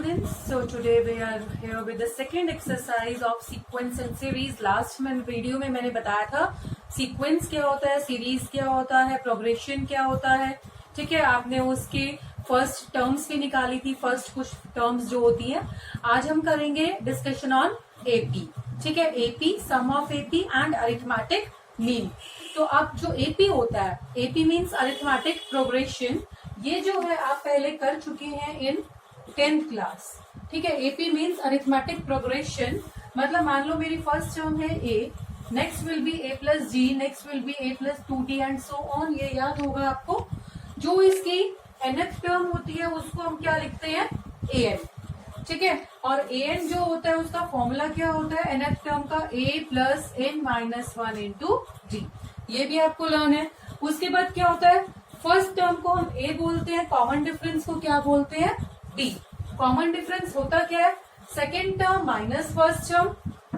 students. So today we are here with the second exercise of sequence and series. Last video में मैंने बताया था sequence क्या होता है, सीरीज क्या होता है, प्रोग्रेशन क्या होता है. ठीक है, आपने उसके फर्स्ट टर्म्स भी निकाली थी, फर्स्ट कुछ टर्म्स जो होती है. आज हम करेंगे डिस्कशन ऑन एपी. ठीक है, AP, sum of AP and arithmetic mean. तो अब जो एपी होता है, एपी मीन्स अरिथमेटिक प्रोग्रेशन. ये जो है आप पहले कर चुके हैं इन 10th क्लास. ठीक है, एपी मीन्स अरिथमेटिक प्रोग्रेशन. मतलब मान लो मेरी फर्स्ट टर्म है a, next will be a plus g, next will be a plus 2t and so on. ये याद होगा आपको. जो इसकी nth टर्म होती है उसको हम क्या लिखते हैं, ए एन. ठीक है, और ए एन जो होता है उसका फॉर्मूला क्या होता है nth टर्म का, a plus n minus 1 into d. ये भी आपको लर्न है. उसके बाद क्या होता है, फर्स्ट टर्म को हम ए बोलते हैं, कॉमन डिफरेंस को क्या बोलते हैं, डी. कॉमन डिफरेंस होता क्या है, second term minus first term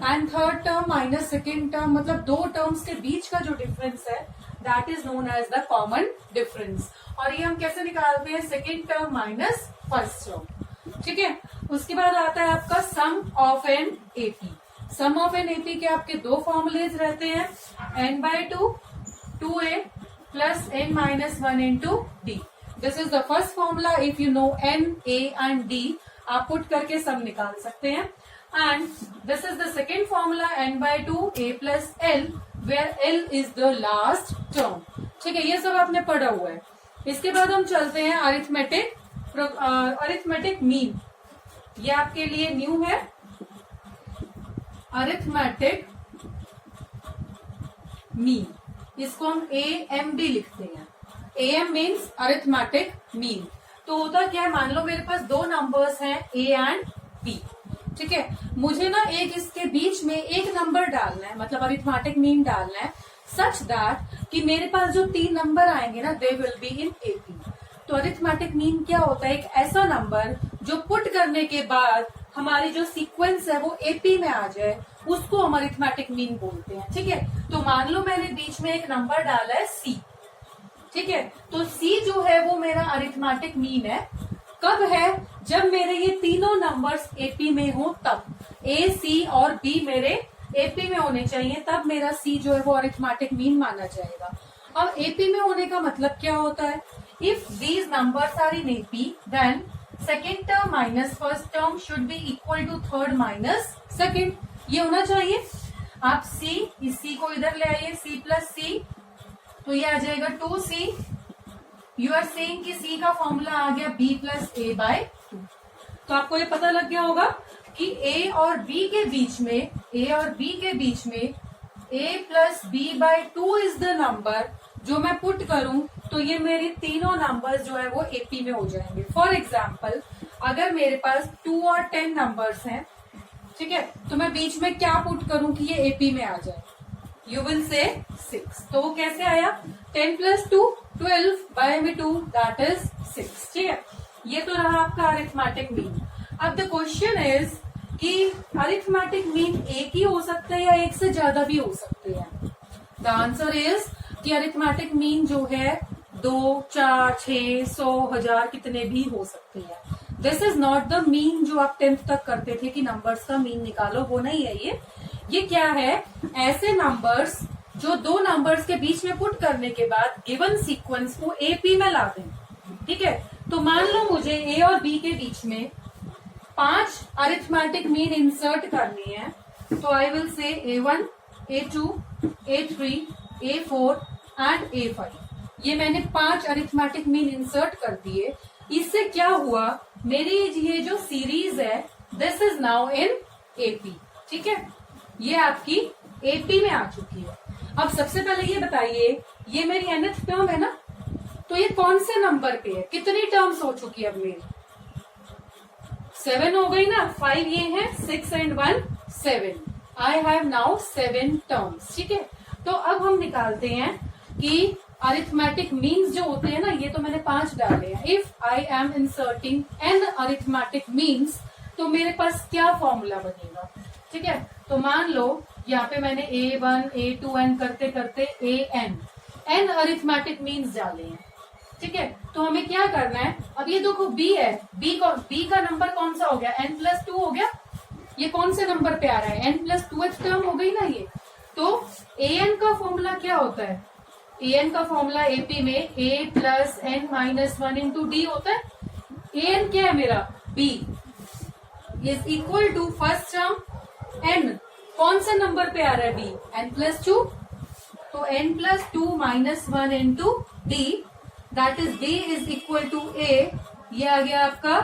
and third term minus second term. मतलब दो टर्म्स के बीच का जो डिफरेंस है that is known as the common difference. और ये हम कैसे निकालते हैं, second term minus first term. ठीक है, उसके बाद आता है आपका sum of n AP. Sum of n AP के आपके दो फॉर्मुलेज रहते हैं, n/2 2a plus n minus 1 into d. This is the first formula. If you know n, a and d, आप पुट करके सम निकाल सकते हैं. And this is the second formula, n/2 a plus l, where l is the last term. ठीक है, ये सब आपने पढ़ा हुआ है. इसके बाद हम चलते हैं अरिथमेटिक मीन. ये आपके लिए न्यू है, अरिथमेटिक मीन. इसको हम AMD लिखते हैं. AM means arithmetic mean. तो होता क्या है, मान लो मेरे पास दो नंबर्स हैं A एंड B. ठीक है, मुझे ना एक इसके बीच में एक नंबर डालना है, मतलब अरिथमेटिक मीन डालना है, सच दैट कि मेरे पास जो तीन नंबर आएंगे ना they will be in AP. तो अरिथमेटिक मीन क्या होता है, एक ऐसा नंबर जो पुट करने के बाद हमारी जो सीक्वेंस है वो एपी में आ जाए, उसको हम अरिथमेटिक मीन बोलते हैं. ठीक है, तो मान लो मैंने बीच में एक नंबर डाला है सी. ठीक है, तो सी जो है वो मेरा अरिथमेटिक मीन है. कब है, जब मेरे ये तीनों नंबर्स एपी में हो तब. ए, सी और बी मेरे एपी में होने चाहिए, तब मेरा सी जो है वो अरिथमेटिक मीन माना जाएगा. अब एपी में होने का मतलब क्या होता है, if these numbers are in AP then second term minus first term should be equal to third minus second. ये होना चाहिए. आप C, इस C को इधर ले आइए, C प्लस सी, तो ये आ जाएगा 2C. यू आर सेइंग कि C का फॉर्मूला आ गया B प्लस A/2. तो आपको ये पता लग गया होगा कि A और B के बीच में A plus B/2 is the number. जो मैं पुट करूं तो ये मेरे तीनों नंबर्स जो है वो एपी में हो जाएंगे. फॉर एग्जाम्पल, अगर मेरे पास 2 और 10 नंबर्स हैं, ठीक है, तो मैं बीच में क्या पुट करूं कि ये एपी में आ जाए, यू विल से 6. तो वो कैसे आया, 10 प्लस 2 12/2 दैट इज 6. ठीक है, ये तो रहा आपका अरिथमेटिक मीन. अब द क्वेश्चन इज कि अरिथमेटिक मीन एक ही हो सकता है या एक से ज्यादा भी हो सकते हैं. द आंसर इज कि अरिथमेटिक मीन जो है 2, 4, 6, 100, 1000 कितने भी हो सकते हैं. This is not the mean जो आप 10th तक करते थे कि नंबर्स का मीन निकालो, वो नहीं है. ये क्या है, ऐसे नंबर्स जो दो नंबर्स के बीच में पुट करने के बाद गिवन सीक्वेंस को एपी में ला दें. ठीक है, तो मान लो मुझे ए और बी के बीच में 5 अरिथमेटिक मीन इंसर्ट करनी है, तो I will say A1, A2, A3, A4 and A5. ये मैंने 5 अरिथमेटिक मीन इंसर्ट कर दिए. इससे क्या हुआ, मेरी ये जो सीरीज है this is now in AP. ठीक है, ये आपकी एपी में आ चुकी है. अब सबसे पहले ये बताइए, ये मेरी nth टर्म है ना, तो ये कौन से नंबर पे है, कितनी टर्म्स हो चुकी है अब मेरी, 7 हो गई ना. 5 ये है, 6 and 1 7. I have now 7 terms. ठीक है, तो अब हम निकालते हैं कि अरिथमेटिक मीन्स जो होते हैं ना, ये तो मैंने 5 डाले हैं. If I am inserting an arithmetic means, तो मेरे पास क्या फॉर्मूला बनेगा. ठीक है, तो मान लो यहाँ पे मैंने A1, A2 करते करते AN अरिथमेटिक मीन्स डाले हैं. ठीक है, तो हमें क्या करना है, अब ये देखो बी है, बी का नंबर कौन सा हो गया, n+2 हो गया। ये कौन से नंबर पे आ रहा है, n+2th टर्म हो गई ना ये। तो an का फॉर्मूला क्या होता है, an का फॉर्मूला एपी में a+n-1 इंटू डी होता है। an क्या है मेरा, b is equal to first term n, कौन सा नंबर पे आ रहा है b, n+2, तो n+2 -1 into d, that is d is equal to a, ये आ गया आपका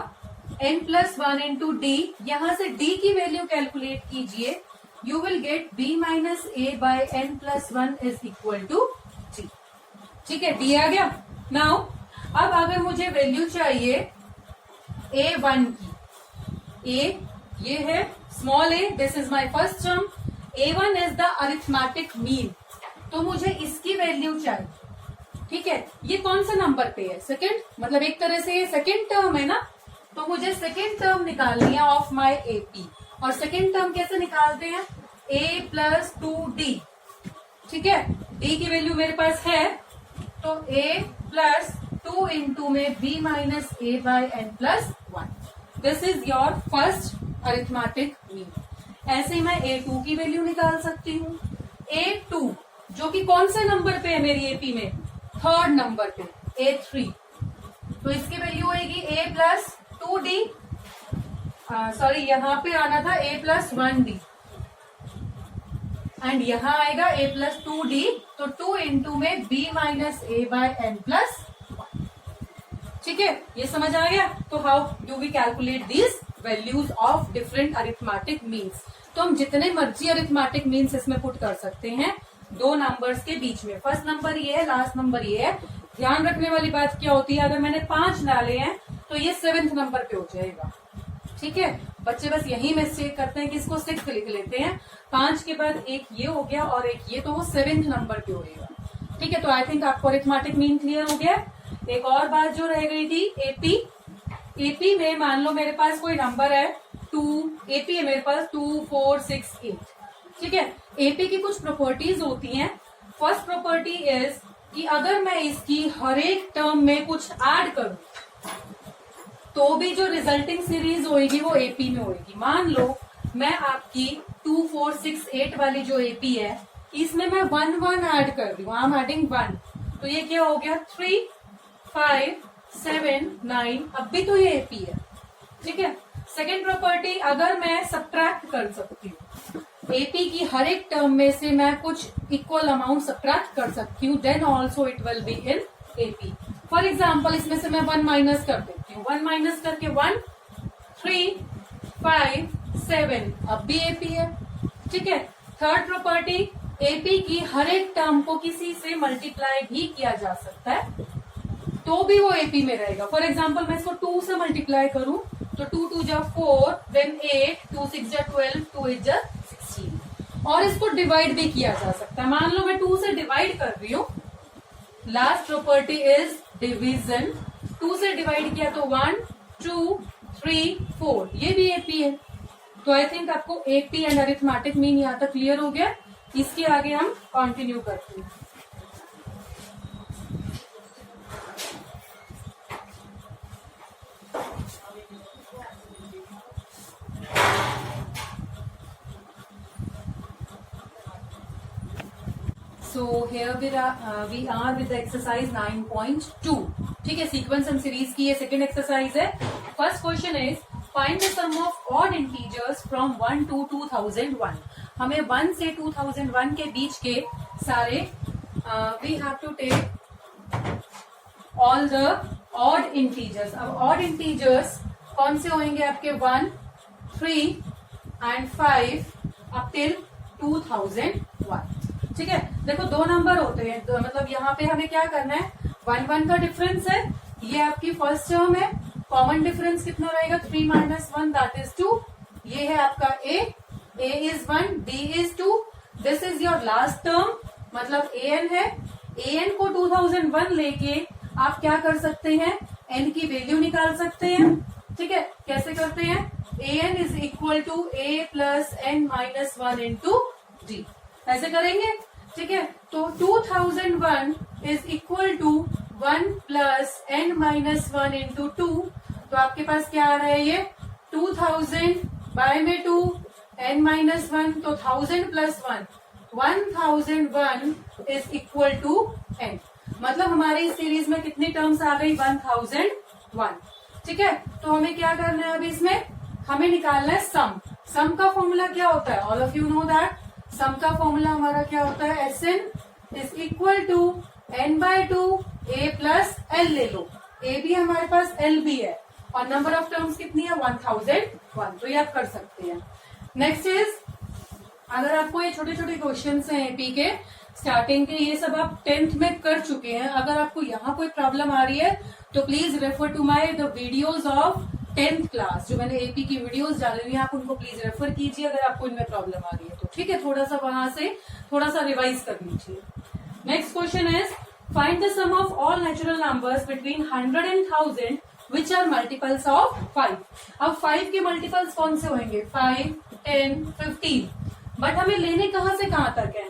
n+1 इंटू डी। यहां से d की वैल्यू कैलकुलेट कीजिए, you will get b minus a by n+1 is equal to g। ठीक है, d आ गया। नाउ अब अगर मुझे वैल्यू चाहिए a1 की, a ये है small a, this is my first term, a1 is the arithmetic mean, तो मुझे इसकी वैल्यू चाहिए। ठीक है, ये कौन सा नंबर पे है, सेकंड, मतलब एक तरह से ये सेकंड टर्म है ना, तो मुझे सेकंड टर्म निकालनी है ऑफ माय एपी। और सेकंड टर्म कैसे निकालते हैं, a+2d। ठीक है, d की वैल्यू मेरे पास है, तो a+2 इंटू में b minus a by n+1, this is your first arithmetic mean. ऐसे ही मैं a2 की वैल्यू निकाल सकती हूँ। a2 जो कि कौन से नंबर पे है मेरी एपी में, थर्ड नंबर पे, a3, तो इसकी वैल्यू होगी a+2d, सॉरी यहाँ पे आना था a+1d, एंड यहाँ आएगा a+2d, तो 2 इंटू में b minus a by n+1। ठीक है, ये समझ आ गया। तो how do we calculate these values of different arithmetic means, तो हम जितने मर्जी अरिथमेटिक मीन्स इसमें पुट कर सकते हैं दो नंबर्स के बीच में। फर्स्ट नंबर ये है, लास्ट नंबर ये है। ध्यान रखने वाली बात क्या होती है, अगर मैंने 5 डाले हैं तो ये 7th नंबर पे हो जाएगा। ठीक है, बच्चे बस यही मिस्टेक करते हैं कि इसको 6 लिख लेते हैं, 5 के बाद एक ये हो गया और एक ये, तो वो 7th नंबर पे होगा। ठीक है, तो आई थिंक आपको अरिथमेटिक मीन क्लियर हो गया। एक और बात जो रह गई थी, एपी। एपी में मान लो मेरे पास कोई नंबर है 2, एपी है मेरे पास 2, 4, 6, 8। ठीक है, एपी की कुछ प्रॉपर्टीज होती हैं। फर्स्ट प्रॉपर्टी इज कि अगर मैं इसकी हर एक टर्म में कुछ ऐड करूं तो भी जो रिजल्टिंग सीरीज होगी वो एपी में होगी। मान लो मैं आपकी 2, 4, 6, 8 वाली जो एपी है इसमें मैं 1, 1 ऐड कर रही हूँ, आई एम एडिंग 1, तो ये क्या हो गया 3, 5, 7, 9, अब भी तो ये एपी है। ठीक है, सेकेंड प्रॉपर्टी, अगर मैं सब्ट्रैक्ट कर सकती हूँ एपी की हर एक टर्म में से, मैं कुछ इक्वल अमाउंट सब्ट्रैक्ट कर सकती हूँ, then also it will be in AP. For example इसमें से मैं 1 माइनस कर देती हूँ, 1 माइनस करके 1, 3, 5, 7, अब भी एपी है। ठीक है, थर्ड प्रॉपर्टी, एपी की हर एक टर्म को किसी से मल्टीप्लाई भी किया जा सकता है तो भी वो एपी में रहेगा। फॉर एग्जाम्पल मैं इसको 2 से मल्टीप्लाई करूं तो 2 2 जा 4, देन 8, 2 6 जा 12, 2 8 जा 16, और इसको डिवाइड भी किया जा सकता है। मान लो मैं 2 से डिवाइड कर रही हूँ, लास्ट प्रॉपर्टी इज डिवीजन। 2 से डिवाइड किया तो 1, 2, 3, 4, ये भी एपी है। तो आई थिंक आपको एपी एंड अरिथमेटिक मीन यहाँ तक क्लियर हो गया। इसके आगे हम कंटिन्यू करते हैं। So here we are with the exercise 9.2. ठीक है, सीक्वेंस एंड सीरीज की ये सेकेंड एक्सरसाइज है। First question is find the sum of odd integers from 1 to 2001। हमें 1 से 2001 के बीच के सारे we have to take all the odd integers. अब ऑड इंटीजर्स कौन से होंगे आपके 1, 3 and 5 अप टिल 2001। ठीक है, देखो दो नंबर होते हैं, तो मतलब यहाँ पे हमें क्या करना है, 1 1 का डिफरेंस है, ये आपकी फर्स्ट टर्म है, कॉमन डिफरेंस कितना रहेगा 3 माइनस 1 दैट इज 2, ये है आपका a is 1, b is 2, this is your last term, मतलब an है। an को 2001 लेके आप क्या कर सकते हैं, n की वैल्यू निकाल सकते हैं। ठीक है, कैसे करते हैं, an is equal to a plus n minus 1 into d, ऐसे करेंगे। ठीक है, तो 2001 is equal to 1 plus n minus 1 into 2, तो आपके पास क्या आ रहा है ये 2000 बाय में 2 n माइनस 1, तो 1000 plus 1 1001 is equal to n। मतलब हमारी इस सीरीज में कितनी टर्म्स आ गई 1001। ठीक है, तो हमें क्या करना है अभी इसमें, हमें निकालना है सम। सम का फॉर्मूला क्या होता है, all of you know that. Sum का फॉर्मूला हमारा क्या होता है, Sn is equal to n by 2 a plus l। ले लो, a भी हमारे पास l भी है, और नंबर ऑफ टर्म्स कितनी है 1001, तो ये आप कर सकते हैं। नेक्स्ट इज, अगर आपको ये छोटे छोटे क्वेश्चन हैं एपी के स्टार्टिंग के, ये सब आप 10th में कर चुके हैं, अगर आपको यहाँ कोई प्रॉब्लम आ रही है तो please refer to my the videos of 10th class, जो मैंने एपी की वीडियोस डाली हुई है, आप उनको प्लीज रेफर कीजिए अगर आपको इनमें प्रॉब्लम आ रही है तो। ठीक है, थोड़ा सा वहां से थोड़ा सा रिवाइज कर लीजिए। Next question is, find the sum of all natural numbers between 100 and 1000 which are multiples of 5। अब 5 के मल्टीपल्स कौन से होंगे, 5, 10, 15, बट हमें लेने कहां से कहां तक है,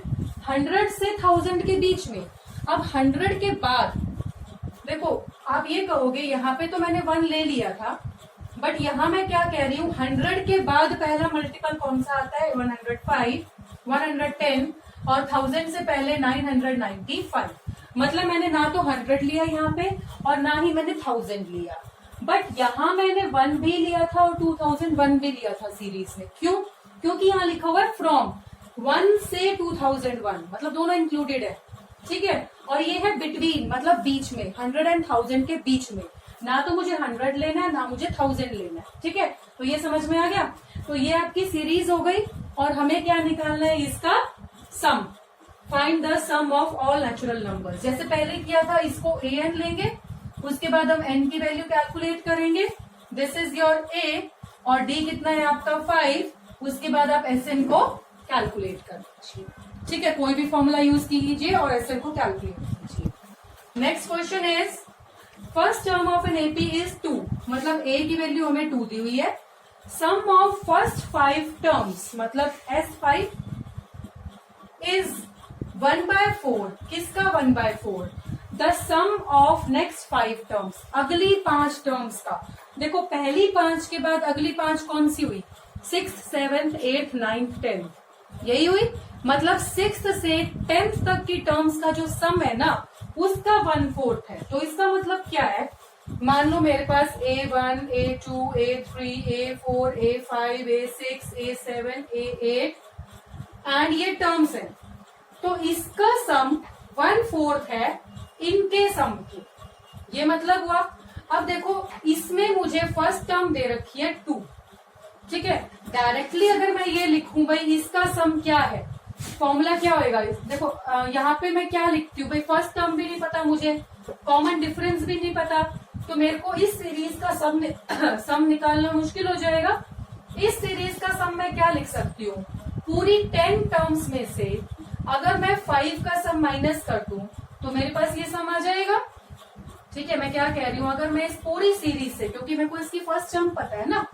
100 से 1000 के बीच में। अब 100 के बाद देखो, आप ये कहोगे यहाँ पे तो मैंने 1 ले लिया था, बट यहाँ मैं क्या कह रही हूँ, 100 के बाद पहला मल्टीपल कौन सा आता है 105, 110, और 1000 से पहले 995। मतलब मैंने ना तो 100 लिया यहाँ पे और ना ही मैंने 1000 लिया, बट यहाँ मैंने 1 भी लिया था और 2001 भी लिया था सीरीज में। क्यों, क्योंकि यहाँ लिखा हुआ है फ्रॉम 1 से 2001, मतलब दोनों इंक्लूडेड है। ठीक है, और ये है बिटवीन, मतलब बीच में, 100 and 1000 के बीच में, ना तो मुझे 100 लेना है ना मुझे 1000 लेना है। ठीक है, तो ये समझ में आ गया। तो ये आपकी सीरीज हो गई, और हमें क्या निकालना है, इसका sum. Find the sum of all natural numbers. जैसे पहले किया था, इसको an लेंगे, उसके बाद हम n की वैल्यू कैलकुलेट करेंगे, दिस इज योर a, और d कितना है आपका 5, उसके बाद आप Sn को कैलकुलेट कर लीजिए। ठीक है, कोई भी फॉर्मूला यूज कीजिए और Sn को कैलकुलेट कीजिए। Next question is, first term of n AP is 2, मतलब a की वैल्यू हमें 2 दी हुई है। सम ऑफ फर्स्ट 5 टर्म्स, मतलब S5 इज 1/4, किसका 1/4, the sum of next 5 terms, अगली 5 टर्म्स का। देखो, पहली 5 के बाद अगली 5 कौन सी हुई, 6th, 7th, 8th, 9th, 10th, यही हुई। मतलब 6th से 10th तक की टर्म्स का जो सम है ना, उसका 1/4 है। तो इसका मतलब क्या है, मान लो मेरे पास A1, A2, A3, A4, A5, A6, A7, A8 and ये टर्म्स है, तो इसका सम 1/4 है इनके सम की। ये मतलब हुआ। अब देखो, इसमें मुझे फर्स्ट टर्म दे रखी है 2। ठीक है, डायरेक्टली अगर मैं ये लिखूं भाई इसका सम क्या है, फॉर्मूला क्या होएगा, देखो यहाँ पे मैं क्या लिखती हूँ भाई, फर्स्ट टर्म भी नहीं पता मुझे, कॉमन डिफरेंस भी नहीं पता, तो मेरे को इस सीरीज का सम निकालना मुश्किल हो जाएगा। इस सीरीज का सम मैं क्या लिख सकती हूँ, पूरी 10 टर्म्स में से अगर मैं 5 का सम माइनस कर दूं तो मेरे पास ये सम आ जाएगा। ठीक है, मैं क्या कह रही हूँ, अगर मैं इस पूरी सीरीज से, क्योंकि मेरे को इसकी फर्स्ट टर्म पता है ना,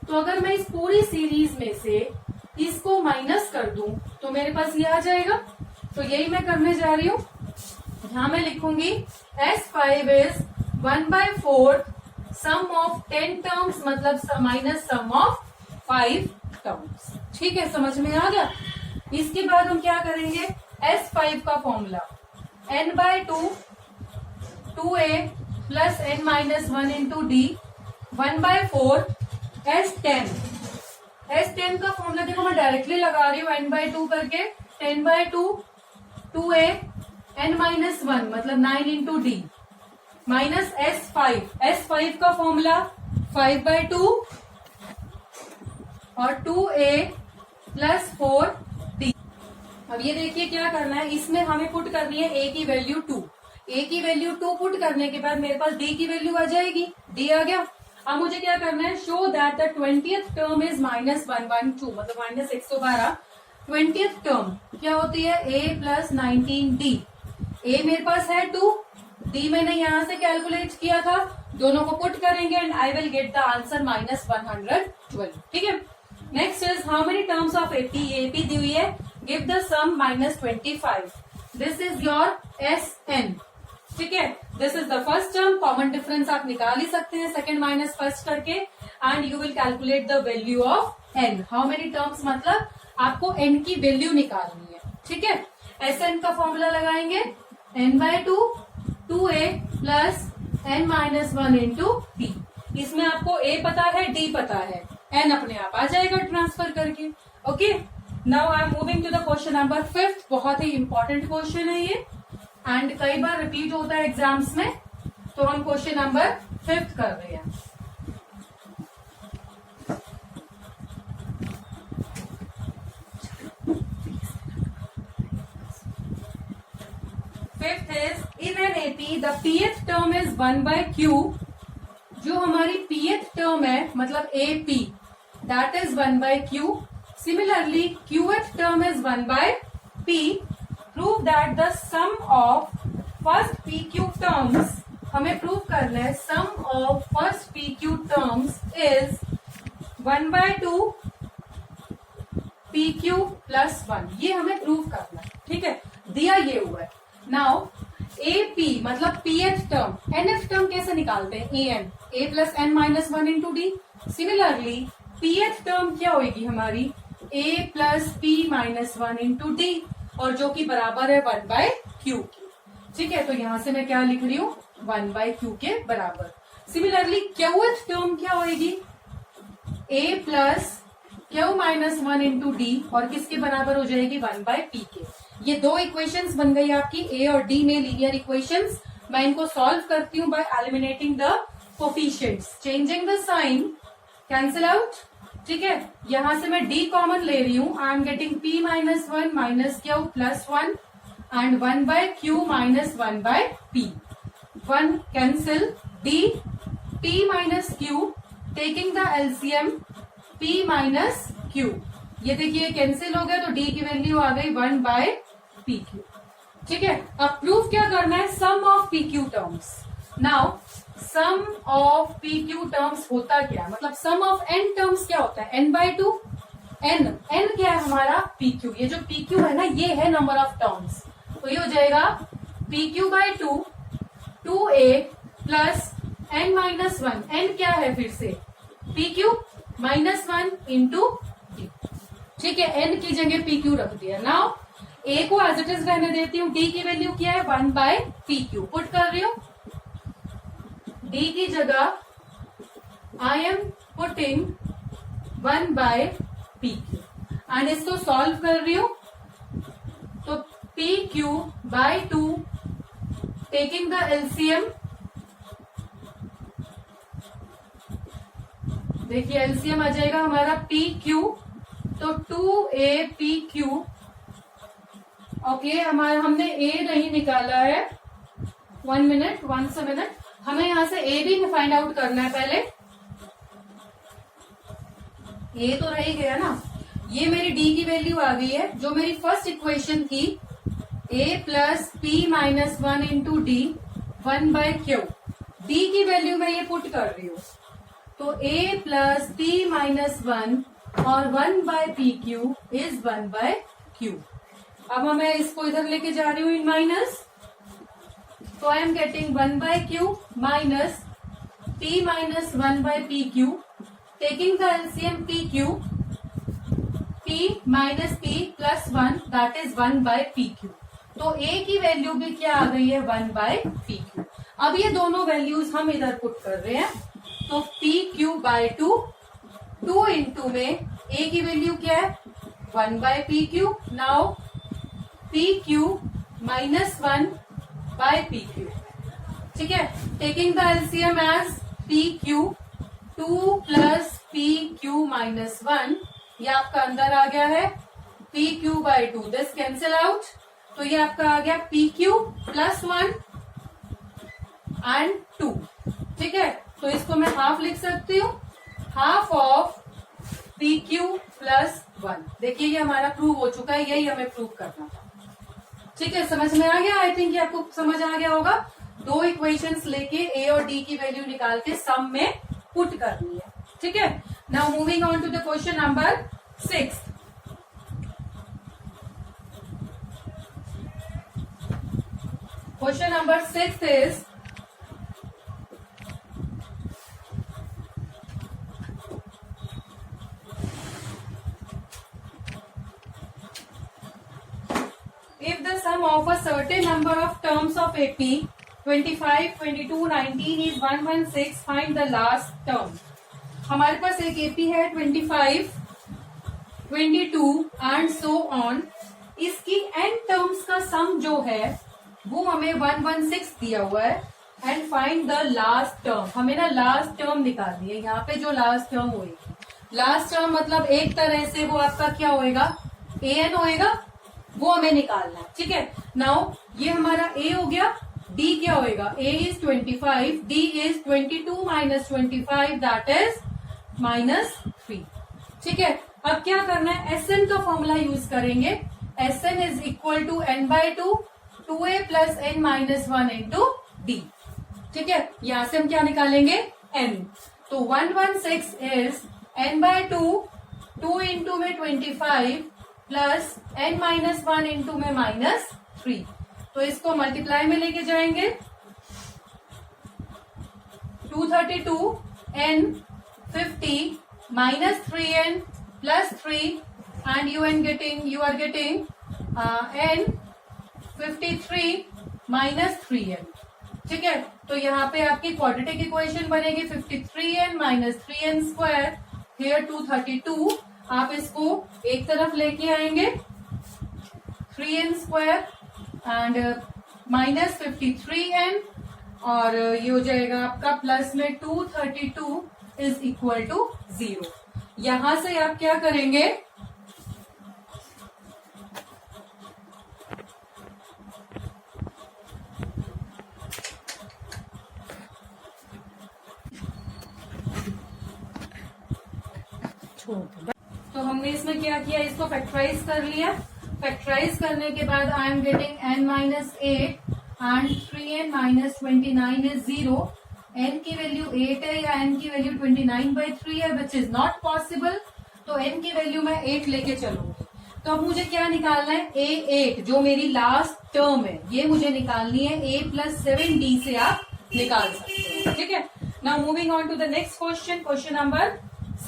तो अगर मैं इस पूरी सीरीज में से इसको माइनस कर दूं तो मेरे पास ये आ जाएगा। तो यही मैं करने जा रही हूँ। यहां मैं लिखूंगी S5 is 1/4 sum of 10 terms, मतलब माइनस सम ऑफ 5 टर्म्स। ठीक है, समझ में आ गया। इसके बाद हम क्या करेंगे, S5 का formula n/2 2a plus n-1 into D 1/4 S10 का फॉर्मूला देखो मैं डायरेक्टली लगा रही हूँ, n/2 करके 10/2 2a n-1 मतलब 9 इंटू डी माइनस S5 का फॉर्मूला 5/2 और 2a प्लस 4d। अब ये देखिए क्या करना है, इसमें हमें पुट करनी है a की वैल्यू 2। a की वैल्यू 2 पुट करने के बाद मेरे पास d की वैल्यू आ जाएगी, d आ गया। अब मुझे क्या करना है, show that the 20th term is -112 मतलब -112। 20th टर्म क्या होती है, a प्लस 19d। a मेरे पास है 2, d मैंने यहां से कैलकुलेट किया था, दोनों को पुट करेंगे and I will get the answer -112। ठीक है, next is how many terms of AP. AP दी हुई है, give the sum -25। This is your Sn। ठीक है, this is the first term, common difference आप निकाल ही सकते हैं सेकंड माइनस फर्स्ट करके, and you will calculate the value of n. How many terms, मतलब आपको एन की वैल्यू निकालनी है, ठीक है। एस एन का फॉर्मूला लगाएंगे, n by two, 2a plus n minus 1 into d. इसमें आपको a पता है, d पता है, n अपने आप आ जाएगा ट्रांसफर करके। Okay, now I am moving to the question number 5। बहुत ही इंपॉर्टेंट क्वेश्चन है ये, एंड कई बार रिपीट होता है एग्जाम्स में, तो हम क्वेश्चन नंबर 5 कर रहे हैं। Fifth is in an AP the pth term is 1 by q। जो हमारी pth term है, मतलब AP, that is 1 by q। Similarly, qth term is 1 by p। Prove that the sum of first pq terms, हमें prove करना है sum of first pq terms is 1 by 2 pq plus 1। ये हमें prove करना है, ठीक है, दिया ये हुआ है। नाउ AP मतलब pth टर्म, nth टर्म कैसे निकालते हैं, an, a plus n minus 1 into d. Similarly pth term क्या होगी हमारी, a plus p minus 1 into d, और जो कि बराबर है 1 बाय क्यू की, ठीक है। तो यहां से मैं क्या लिख रही हूँ, 1 बाय क्यू के बराबर। सिमिलरली क्यूथ टर्म क्या होगी, a plus Q minus 1 into d, और किसके बराबर हो जाएगी, 1 बाय पी के। ये दो इक्वेशंस बन गई आपकी ए और डी में लीनियर इक्वेशंस। मैं इनको सॉल्व करती हूँ by eliminating the coefficients, changing the sign, cancel out, ठीक है। यहां से मैं डी कॉमन ले रही हूँ, I am getting p minus 1 minus q plus 1 and 1 by q minus 1 by p. 1 cancel, d p minus q, taking the LCM p minus q. ये देखिए कैंसिल हो गया, तो d की वैल्यू आ गई 1 बाय पी क्यू, ठीक है। अब प्रूफ क्या करना है, sum of p q terms. Now sum of p q terms होता क्या, मतलब सम ऑफ एन टर्म्स क्या होता है, n बाय 2। n क्या है हमारा, पी क्यू। ये जो पी क्यू है ना, ये है नंबर ऑफ टर्म्स, तो ये हो जाएगा p q by 2, 2a plus n minus 1। n क्या है फिर से, p q minus 1 into d, ठीक है। n की जगह पी क्यू रख दिया। नाउ a को एज इट इज रहने देती हूँ, d की वैल्यू क्या है, 1 बाय पी क्यू पुट कर रही हूँ। d की जगह I am putting 1 by p q, and इसको सॉल्व कर रही हूँ, तो p q by 2, taking the LCM, देखिए एलसीएम आ जाएगा हमारा पी क्यू, तो 2a पी क्यू। ओके, हमारा हमने a नहीं निकाला है, 1 मिनट, 1 मिनट, हमें यहां से a भी फाइंड आउट करना है पहले। a तो रह ही गया ना, ये मेरी d की वैल्यू आ गई है, जो मेरी फर्स्ट इक्वेशन थी, a plus p minus 1 into d, 1 by q. d की वैल्यू मैं ये पुट कर रही हूँ, तो a प्लस पी माइनस 1 और 1 by p q is 1 by q. अब मैं इसको इधर लेके जा रही हूँ इन माइनस, तो I am getting 1 by q minus p minus 1 by p q, taking the LCM p q, p minus p plus 1 that is 1 by p q. तो a की वैल्यू भी क्या आ गई है, 1 बाय पी क्यू। अब ये दोनों वैल्यूज हम इधर पुट कर रहे हैं, तो पी क्यू बाय 2, 2 इंटू में a की वैल्यू क्या है, 1 by p q. Now p q minus 1 by p q, ठीक है। Taking the LCM as p q, 2 plus p q minus 1, ये आपका अंदर आ गया है p q by 2, this cancel out, तो ये आपका आ गया पी क्यू प्लस 1 एंड 2, ठीक है। तो इसको मैं हाफ लिख सकती हूँ, half of p Q plus 1। देखिए ये हमारा प्रूव हो चुका है, यही हमें प्रूव करना था, ठीक है। समझ में आ गया, आई थिंक ये आपको समझ आ गया होगा। दो इक्वेशंस लेके a और d की वैल्यू निकाल के सम में पुट करनी है, ठीक है। Now moving on to the question number 6। Question number 6 is certain number of terms of AP 25, 22, 19 is 116. Find the last term. हमारे पास एक AP है 25, 22 एंड सो ऑन. इसकी n टर्म्स का सम जो है वो हमें 116 दिया हुआ है. And find the last term. हमें ना लास्ट टर्म निकालनी है. यहाँ पे जो लास्ट टर्म होगी, लास्ट टर्म मतलब एक तरह से वो आपका क्या होएगा, an होएगा, वो हमें निकालना है. ठीक है. नाउ ये हमारा a हो गया. d क्या होएगा, a is 25, d is 22 minus 25 that is -3. ठीक है. अब क्या करना है, Sn का फॉर्मूला यूज करेंगे. Sn is equal to n/2 2a plus n minus 1 into d. ठीक है. यहां से हम क्या निकालेंगे, n. तो 116 इज n/2 2 इंटू में 25 प्लस n माइनस 1 इंटू में -3. तो इसको मल्टीप्लाई में लेके जाएंगे. 232 n 50 minus 3n plus 3 and you are getting n 53 minus 3n. ठीक है. तो यहाँ पे आपकी क्वाड्रेटिक इक्वेशन बनेगी 53n minus 3n square. Here 232 आप इसको एक तरफ लेके आएंगे 3n square and minus 53n और ये हो जाएगा आपका प्लस में 232 इज इक्वल टू 0. यहां से आप क्या करेंगे, तो हमने इसमें क्या किया, इसको फैक्टराइज कर लिया. फैक्टराइज करने के बाद आई am getting n minus 8 and 3n minus 29 is 0. n की वैल्यू 8 है या n की वैल्यू 29/3 है, विच इज नॉट पॉसिबल. तो n की वैल्यू मैं 8 लेके चलूंगी. तो अब मुझे क्या निकालना है, a8 जो मेरी लास्ट टर्म है ये मुझे निकालनी है. a प्लस 7d से आप निकाल सकते हैं. ठीक है. Now moving on to the next question. Question number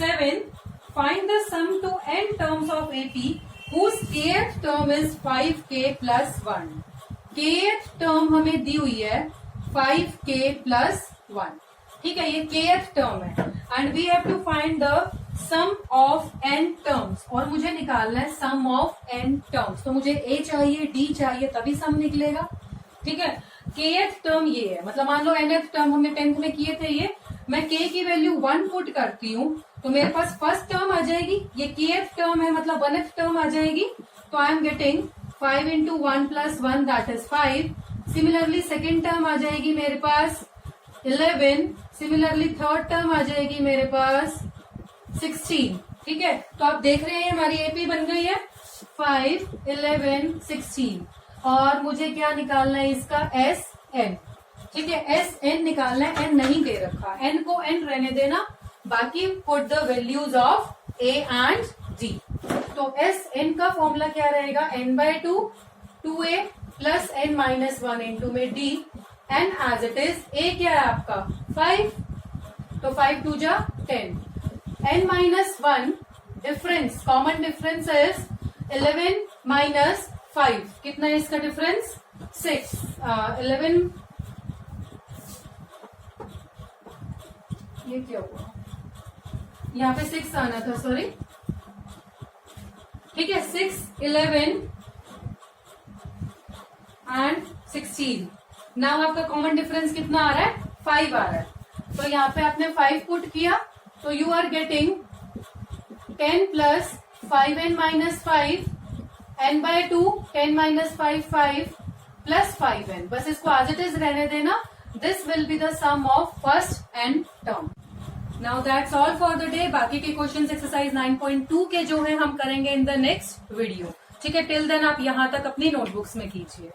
7. Find the sum to n terms of AP whose kth term is 5k plus 1. kth term हमें दी हुई है 5k प्लस 1. ठीक है. ये kth टर्म है and we have to find the sum of n terms. और मुझे निकालना है सम ऑफ n टर्म्स. तो मुझे a चाहिए, d चाहिए, तभी सम निकलेगा. ठीक है. kth टर्म ये है, मतलब मान लो nth टर्म हमने 10th में किए थे. ये मैं k की वैल्यू 1 पुट करती हूँ तो मेरे पास फर्स्ट टर्म आ जाएगी. ये kth टर्म है मतलब 1th टर्म आ जाएगी. तो I am getting 5 into 1 plus 1 that is 5. Similarly second term आ जाएगी मेरे पास 11. सिमिलरली थर्ड टर्म आ जाएगी मेरे पास 16. ठीक है. तो आप देख रहे हैं हमारी एपी बन गई है 5, 11, 16. और मुझे क्या निकालना है इसका Sn. ठीक है. Sn निकालना है. n नहीं दे रखा, n को n रहने देना, बाकी put the values of a and d. तो Sn का फॉर्मूला क्या रहेगा, n/2 2a plus n minus 1 into में d. n as it is. a क्या है आपका 5, तो 5 2 जा 10. n minus 1 difference, common difference is 11 minus 5. कितना है इसका डिफरेंस 6. 11 ये क्या हुआ, यहाँ पे 6 आना था, सॉरी. ठीक है. 6, 11 एंड 16. नाउ आपका कॉमन डिफरेंस कितना आ रहा है 5 आ रहा है. तो यहाँ पे आपने 5 पुट किया तो you are getting 10 plus 5n minus 5 n/2 10 minus 5 5 plus 5n. बस इसको एज इट इज रहने देना. This will be the sum of first n term. Now that's all for the day. बाकी के क्वेश्चन एक्सरसाइज 9.2 के जो है हम करेंगे इन द नेक्स्ट वीडियो. ठीक है. टिल देन आप यहाँ तक अपनी नोटबुक्स में कीजिए.